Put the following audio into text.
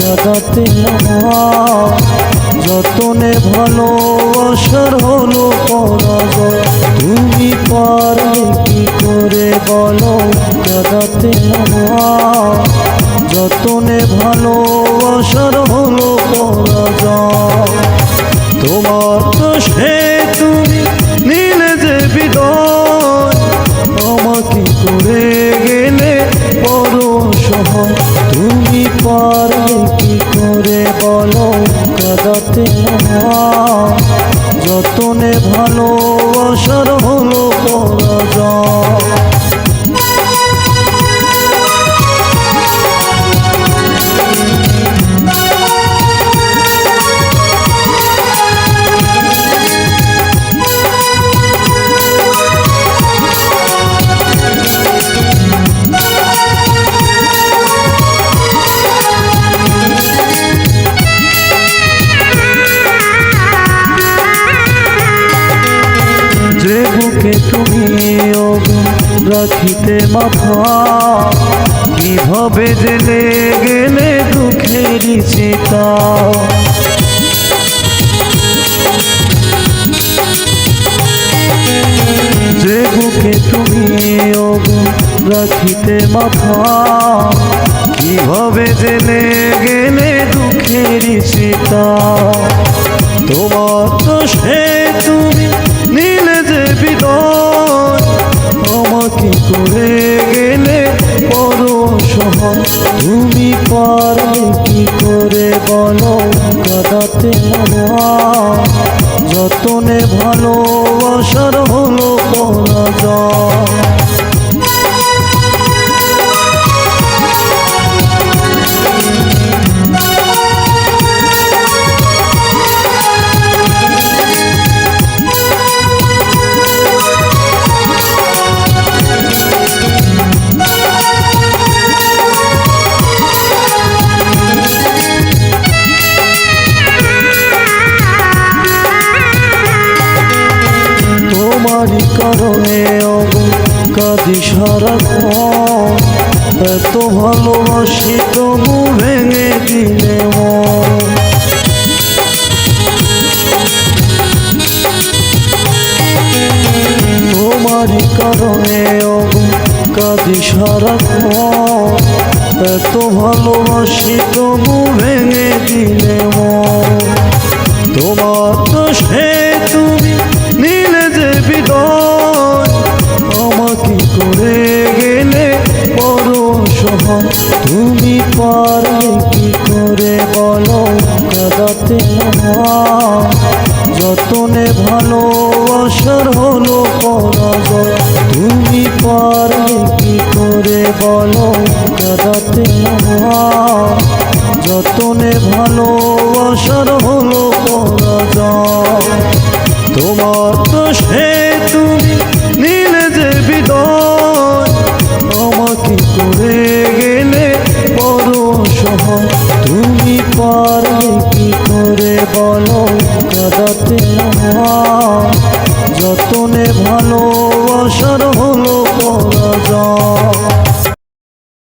কাঁদাতে আমার যতনে ভালোবাসার হলো পরাজয়। তুমি পারবে কি করে বলো কাঁদাতে আমার যতনে ভালোবাসার হলো পরাজয়। তোমার দোষে তুমি নিলে যে বিদায়, আমাকে করে গেলে বড় অসহায়। তুমি পারবে কি করে বলো কাঁদাতে আমার যতনে ভালোবাসার হলো পরাজয়। বুকে তুমি রাখিতে মাথা, কিভাবে জেলে গেলে দুঃখের চিতা। যে বুকে তুমি রাখিতে মাথা, কিভাবে জেলে গেলে দুঃখের চিতা। তোমার দোষে তুমি নিলে যে বিদায়, আমাকে করে গেলে বড় অসহায়। তুমি পারবে কি করে বলো কাঁদাতে আমার যতনে ভালোবাসার হলো পরাজয়। তোমারই কারণে কাঁদি সারাক্ষণ, এত ভালোবাসি তবু ভেঙে দিলে মন। তোমারই কারণে কাঁদি সারাক্ষণ, এত ভালোবাসি তবু ভেঙে দিলে মন। তোমার দোষে তুমি নিলে যে বিদায়, আমাকে করে গেলে বড় অসহায়। তুমি পারবে কি করে বলো কাঁদাতে আমার যতনে ভালোবাসার হলো পরাজয়। তুমি পারবে কি করে বলো কাঁদাতে আমার যতনে ভালোবাসার হলো পরাজয়। তোমার দোষে তুমি নিলে যে বিদায়, আমাকে করে গেলে বড় অসহায়। তুমি পারবে কি করে বলো কাঁদাতে আমার যতনে ভালোবাসার